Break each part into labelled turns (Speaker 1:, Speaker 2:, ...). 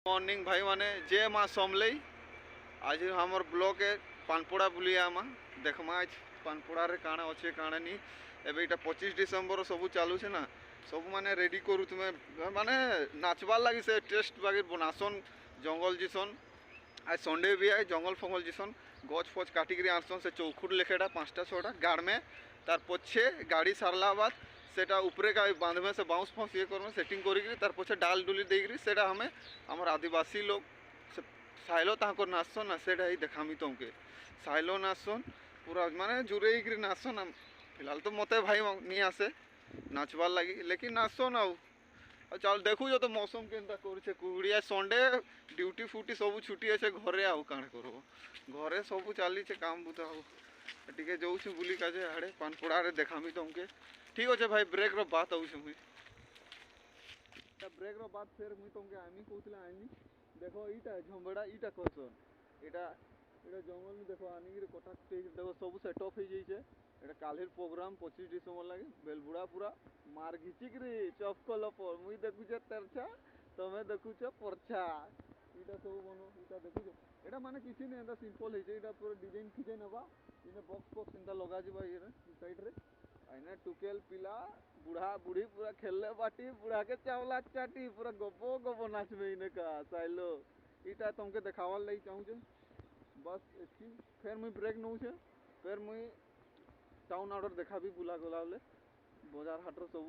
Speaker 1: Morning भाई माने जय माँ समलई। आज हमर ब्लॉक है पानपोड़ा बुली आमा देखमा आज पानपोड़ा रे काना अच्छे काना नहीं एबे इटा 25 डिसेम्बर सब चालू छे ना सब माने रेडी करू तुम्हें माने नाचबार लगी से टेस्ट बागी बनासन जंगल जीसन आज संडे भी है जंगल फंगल जीसन गच फच काटिक आनसन से चौखुट लेखेटा 5टा 6टा गाड़ में तार पछे गाड़ी सारला बाद सेटा उपरे का बांधमे से बाउंस फाउंस ये करमे सेटिंग करी तार पछे डाल डुली देकरी सेटा हमें हमर आदिवासी लोग से साइलो ताको नाचसन ना सेटा ही देखामी तुमके साइलो नाचसन पूरा माने जुरे ही नाचसन फिलहाल तो मते भाई नहीं आसे नाचबार लगी लेकिन नाचसन आउ चल देखु जो तो मौसम केनता करछे कुड़िया संडे ड्यूटी फुटी सब छुट्टी अच्छे घरे आउ काण करब घरे सब चली काम बुता टिके जाऊँ बुली काजे आड़े पानपोड़ा रे देखामी तुमके ठीक अच्छे भाई ब्रेक रो बात आउछ मुई ब्रेक रो बात फिर मुई तुमके आमी कहूतला आमी देखो इटा झंबड़ा इटा कहसन एटा एटा जंगल में देखो आनी रे कटा देखो सब सेट अप हो जाइछे एटा कालेर प्रोग्राम 25 डिसेम्बर लागे बेलबुड़ा पूरा मार घिचिक रे चपकल पर मुई देखुछे तेरछा तमे देखुछे परछा इटा सब बनो इटा देखुछे एटा माने किछि नै एटा सिंपल है एटा पूरा डिजाइन खिजे नबा इने बॉक्स बॉक्स इंदा लगा जिबा ये साइड रे आइने टुकेल पिला बुढ़ा बुढ़ी पूरा खेलले बाटी बुढ़ा के चावला चाटी पूरा गबो गबो नाचबे इने का साइलो इटा तुमके देखावल लई चाहू छे बस एथि फिर मुई ब्रेक नउ छे फिर मुई टाउन आउटर देखाबी बुला गलाले बाजार हाटर सब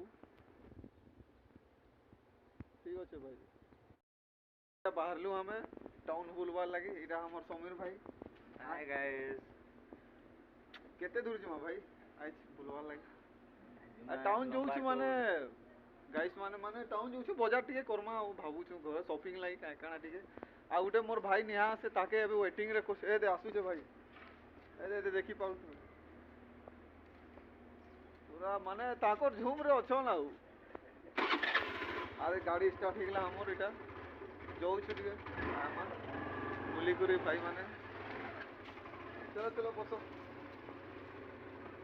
Speaker 1: ठीक अच्छे भाई बाहरलु हमें टाउन बुलवार लगी इटा हमर समीर भाई
Speaker 2: हाय गाइस
Speaker 1: केते दूर जमा भाई आज बुलवार लगी टाउन जाऊ छी माने गाइस माने माने टाउन जाऊ छी बाजार टिके करमा आ भाबू छु घर शॉपिंग लाई का काना टिके आ उठे मोर भाई निहा से ताके अबे वेटिंग रे ए दे आसु छे भाई ए दे देखि पाउ पूरा माने ताकोर झूम रे अछो ना अरे गाड़ी स्टार्ट हिगला हमर इटा जाऊ छी टिके आमा बुली करी भाई माने चलो चलो बसो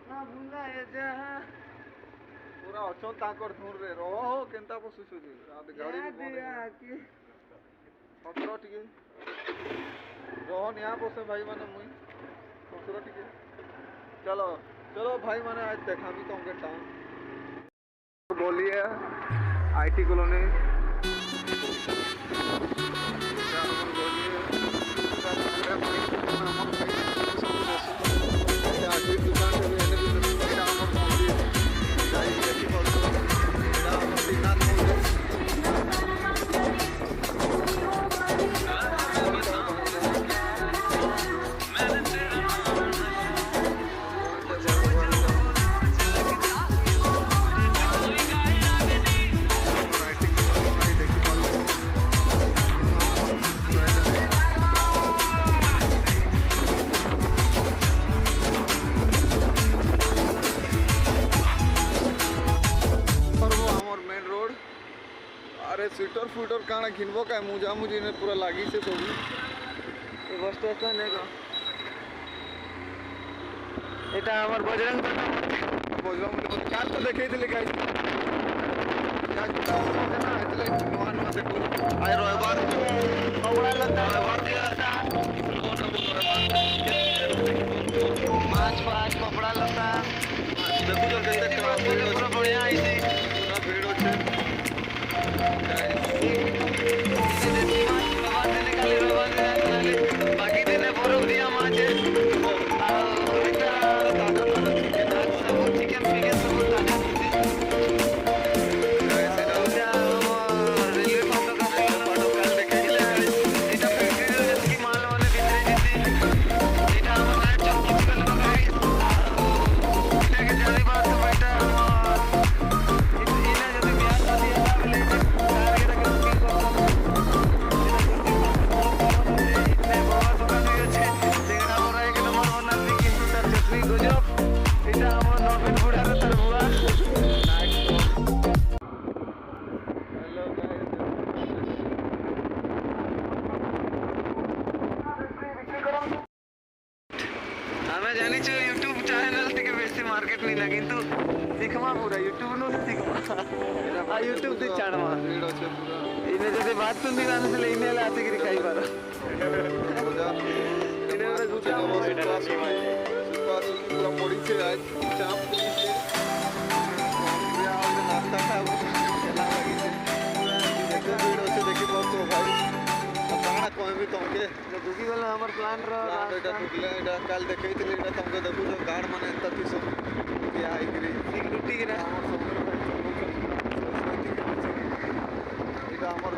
Speaker 2: ना भूला ए जहां
Speaker 1: पूरा अछो ताकर धूर रे रहो केनता बसुछु जी आ गाड़ी में
Speaker 2: दिया कि
Speaker 1: ससुर टिके रहो निया बसे भाई माने मुई ससुर टिके चलो चलो भाई माने आज देखामी तुमके टाउन बोलिए आईटी कॉलोनी स्वेटर फुटर काना घिनबो का मुजा मुजी ने पूरा लागी से सब
Speaker 2: ये बस स्टेशन है एटा हमर बजरंग
Speaker 1: काल तो देखे थे गाइस आज तो ना इतले नुआन में देखो आय रविवार
Speaker 2: औड़ा लता
Speaker 1: रविवार दिया था
Speaker 2: माछ पाछ कपड़ा लता
Speaker 1: देखो जो केते क्लास
Speaker 2: पूरा बढ़िया आई थी
Speaker 1: पूरा भीड़ होছে
Speaker 2: बाकी दिन बरफ दिया माछ चिकन फिकन सब ଶିଖୁନି ନା କିନ୍ତୁ ଶିଖମା ପୁରା ୟୁଟ୍ୟୁବ नु ଶିଖମା ଆଉ ୟୁଟ୍ୟୁବ ଦି ଛାଡ଼ମା
Speaker 1: ଭିଡ଼ ଅଛି ପୁରା
Speaker 2: ଇନେ ଯଦି ଭାତ ତୁନ୍ଦି ଆଣୁଥିଲେ ଇନେ ହେଲେ ଆସିକିରି ଖାଇପାର
Speaker 1: ବଜାର
Speaker 2: ଇନେ ଗୋଟେ ଗୁଦାମ ଏଇଟା
Speaker 1: ସୁପା ସୁପି ପୁରା ପଡ଼ିছে ଆজ ଚାପ ପଡ଼ିছে ନାସ୍ତା ଖାଇବୁ ହେଲା ଲାଗିছে କେତେ ଭିଡ଼ ଅଛି ଦେଖିପାରୁଥିବ ଭାଇ ଆଉ କାଣା କହିବି ତମକେ
Speaker 2: ढुकीगला हमर प्लान ର
Speaker 1: ପ୍ଲାଣ୍ଟ ଏଇଟା ଢୁକିଲେ ଏଇଟା କାଲି ଦେଖେଇଥିଲି ଏଇଟା ତମକେ ଦେଖୁଛ ଗାର୍ଡ ମାନେ ଏନ୍ତା ଥିସ ଠିଆ ହେଇକିରି
Speaker 2: ଲୁଟିକିନା
Speaker 1: ଆମର ସବୁବେଳେ ଭାଇ ଏଇଟା ଆମର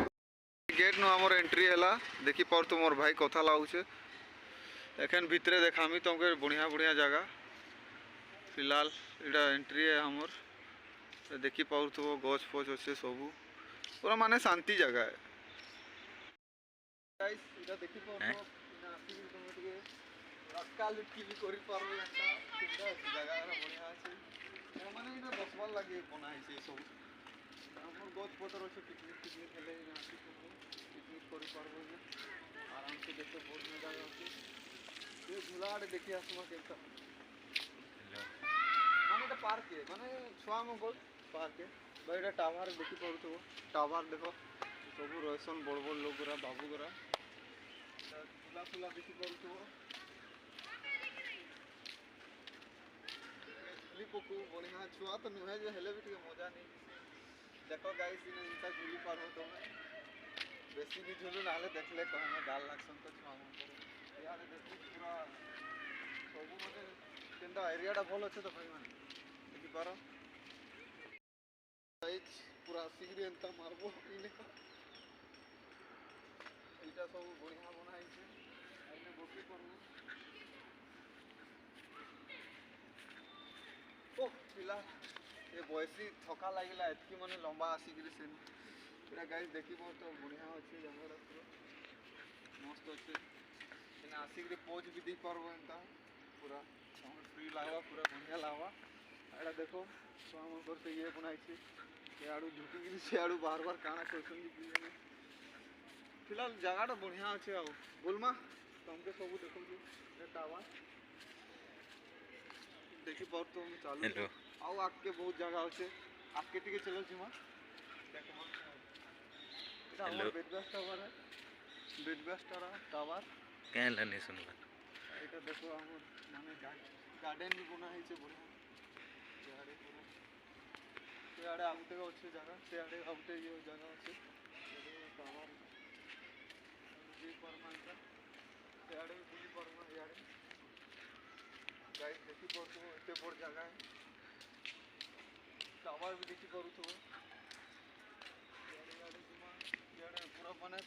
Speaker 1: गेट नु हमर एंट्री हैला देखी पारतु मोर भाई कथा लाଗୁଛେ एखन भितरे देखामी तुमके बढ़िया बढ़िया जगह फिलहाल एटा एंट्री है हमर देखी पारतु गछ फछ अच्छे सबू पूरा माने शांति जगह है गाइस एटा देखी पारतु ना आसी तुम टिके रक्का लुटकी भी करि पारबो एटा सुंदर अछि जगह बढ़िया अछि माने एटा बसवाल लागि बनाई छै सब हमर गछ पतर अछि पिकनिक पिकनिक हेले ना आसी पिकनिक करि पारबो जे आराम से देखते बहुत मजा आउछि ये झुलाड़ देखि आसमा केता माने एटा पार्क है माने छुआ मंगल पार्क है बड़ा टावर देखि पड़थो टावर देखो सब रहसन बड़ बड़ लोग गुरा बाबू गुरा झूला फुला देखि पड़थो पकू बढ़िया छुआ तो नुहे जे हेले भी मजा नहीं देखो गाइस इन इंता झूली पार हो तुम बेसी भी झूलू ना देखले कहना गाल लागसन तो छुआ मन यार देखो पूरा सब माने केंदा एरियाटा भल अच्छे तो भाई माने देखि पारो गाइस पूरा सिगरी एंता मारबो इने एटा सब बढ़िया बनाई छे आइने बसी परबो ओ पिला ये बयसी थका लागिला एतकी माने लंबा आसिकरी सेन एटा गाइस देखिबो तो बढ़िया अछि जंगल पूरा मस्त अछि एने आसिकरी पोज भी दी परबो एंता पूरा हमर फ्री लागवा पूरा बढ़िया लागवा एटा देखो स्वाम करते ये बनाई छी ये आडू झुकीगिरी से आडू बार बार काना करछन कि फिलहाल जगहटा बढ़िया अछि आ बोलमा तुमके सब देखो जे टावर देखि पार तो हम चालू
Speaker 2: हेलो
Speaker 1: आओ आके बहुत जगह अच्छे आके टिके चलो जिमा देखो এটা আমার বেদব্যাস টাওয়ার है বেদব্যাস টাওয়ার
Speaker 2: কেন লানি শুনবা
Speaker 1: এটা দেখো আমার মানে গার্ডেন भी बना है बढ़िया यारे पूरा यारे आउटे अच्छे जगह यारे आउटे ये जगह अच्छे टावर जी परमानंट यारे बुली परमा यारे गाइस देखि पड़थो एते बड़ जगह है टावर भी देखि पड़थो यारे यारे जिमा यारे पूरा माने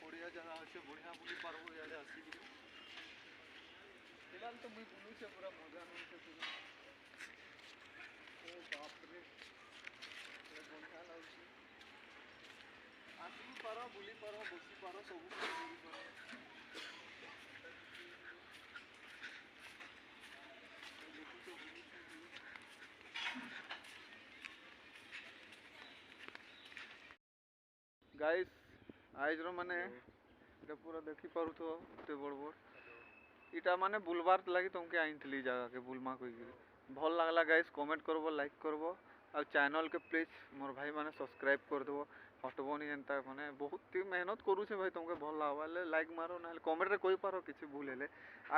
Speaker 1: बढ़िया जगह अच्छे बढ़िया बुली पारबो यारे आसी फिलहाल तो मुई बुलू से पूरा मजा नहीं से पूरा ओ बाप रे ये बढ़िया लाଗୁଛି आसी पारो बुली पारो बसी पारो सब बुली पारो गाइस आज माने इटा पूरा देखी पारुथो एते बड़ बड़ इटा माने बुलबार लगी तुमके आइनथली जगह के बुलमा कोई भल लागला गाइस कमेंट करबो लाइक करबो आ चैनल के प्लीज मोर भाई माने सब्सक्राइब कर देबो हटबोनी एंता माने बहुत मेहनत करू छे भाई तुमके भल लागबा ले लाइक मारो ना कमेंट रे कोई पारो किछि भूल हेले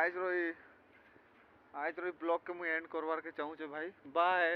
Speaker 1: आज रो ब्लॉग के मु एंड करवार के चाहू छे भाई बाय।